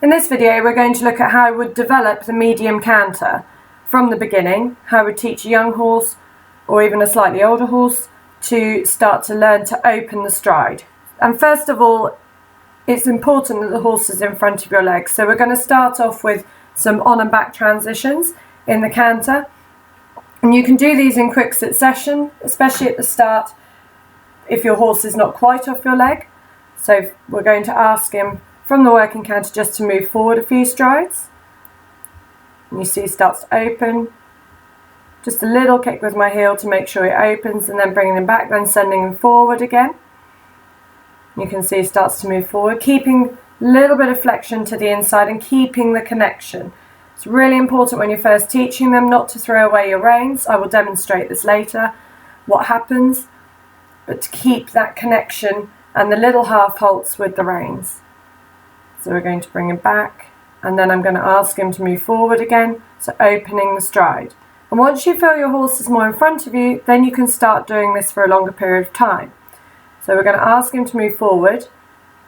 In this video we're going to look at how I would develop the medium canter from the beginning, how I would teach a young horse or even a slightly older horse to start to learn to open the stride. And first of all, it's important that the horse is in front of your legs. So we're going to start off with some on and back transitions in the canter. And you can do these in quick succession, especially at the start if your horse is not quite off your leg. So we're going to ask him from the working canter just to move forward a few strides. And you see he starts to open. Just a little kick with my heel to make sure he opens, and then bringing him back, then sending him forward again. You can see he starts to move forward, keeping a little bit of flexion to the inside and keeping the connection. It's really important when you're first teaching them not to throw away your reins. I will demonstrate this later, what happens, but to keep that connection and the little half halts with the reins. So we're going to bring him back, and then I'm going to ask him to move forward again, so opening the stride. And once you feel your horse is more in front of you, then you can start doing this for a longer period of time. So we're going to ask him to move forward,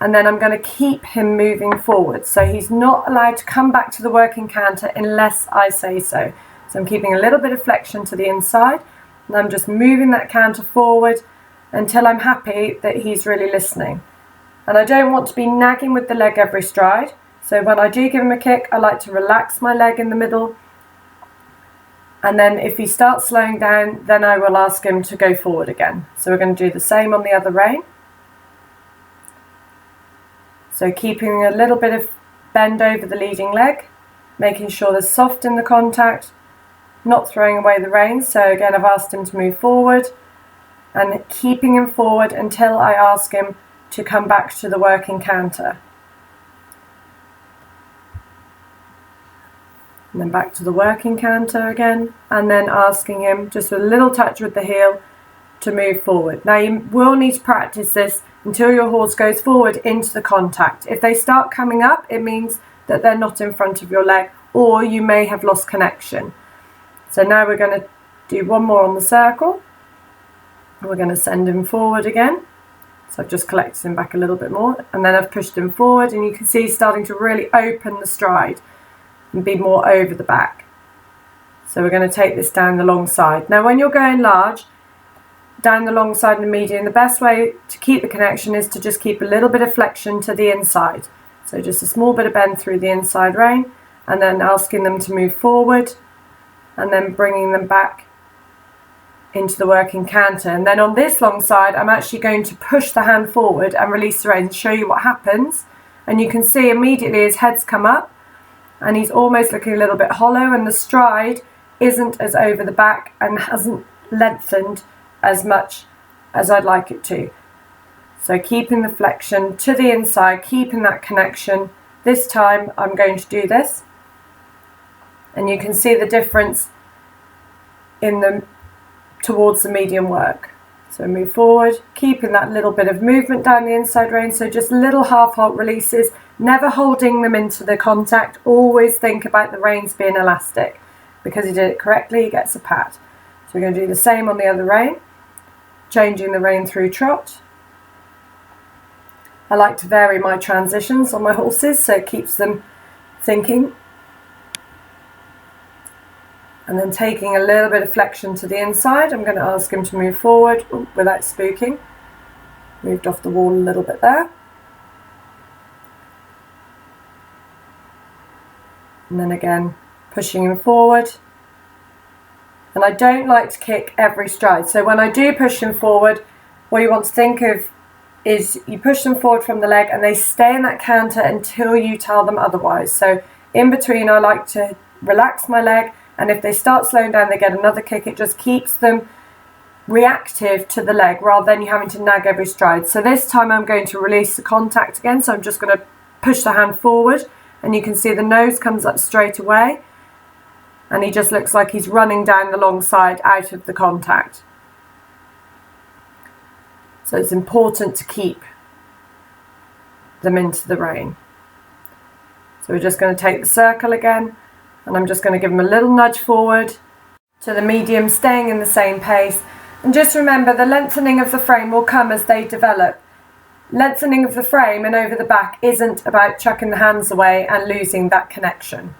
and then I'm going to keep him moving forward. So he's not allowed to come back to the working canter unless I say so. So I'm keeping a little bit of flexion to the inside, and I'm just moving that canter forward until I'm happy that he's really listening. And I don't want to be nagging with the leg every stride. So when I do give him a kick, I like to relax my leg in the middle. And then if he starts slowing down, then I will ask him to go forward again. So we're going to do the same on the other rein. So keeping a little bit of bend over the leading leg, making sure they're soft in the contact, not throwing away the reins. So again, I've asked him to move forward and keeping him forward until I ask him to come back to the working canter. And then back to the working canter again, and then asking him just a little touch with the heel to move forward. Now you will need to practice this until your horse goes forward into the contact. If they start coming up, it means that they're not in front of your leg, or you may have lost connection. So now we're going to do one more on the circle. We're going to send him forward again. So I've just collected him back a little bit more, and then I've pushed him forward, and you can see he's starting to really open the stride and be more over the back. So we're going to take this down the long side. Now when you're going large, down the long side and medium, the best way to keep the connection is to just keep a little bit of flexion to the inside. So just a small bit of bend through the inside rein, and then asking them to move forward, and then bringing them back into the working canter. And then on this long side, I'm actually going to push the hand forward and release the reins and show you what happens. And you can see immediately his head's come up and he's almost looking a little bit hollow, and the stride isn't as over the back and hasn't lengthened as much as I'd like it to. So keeping the flexion to the inside, keeping that connection. This time I'm going to do this, and you can see the difference in the towards the medium work. So move forward, keeping that little bit of movement down the inside rein, so just little half halt releases, never holding them into the contact. Always think about the reins being elastic. Because he did it correctly, he gets a pat. So we're going to do the same on the other rein, changing the rein through trot. I like to vary my transitions on my horses so it keeps them thinking. And then taking a little bit of flexion to the inside, I'm going to ask him to move forward without spooking. Moved off the wall a little bit there. And then again, pushing him forward. And I don't like to kick every stride. So when I do push him forward, what you want to think of is you push them forward from the leg and they stay in that canter until you tell them otherwise. So in between, I like to relax my leg, and if they start slowing down, they get another kick. It just keeps them reactive to the leg rather than you having to nag every stride. So this time I'm going to release the contact again. So I'm just going to push the hand forward, and you can see the nose comes up straight away, and he just looks like he's running down the long side out of the contact. So it's important to keep them into the rein. So we're just going to take the circle again, and I'm just going to give him a little nudge forward to the medium, staying in the same pace. And just remember, the lengthening of the frame will come as they develop. Lengthening of the frame and over the back isn't about chucking the hands away and losing that connection.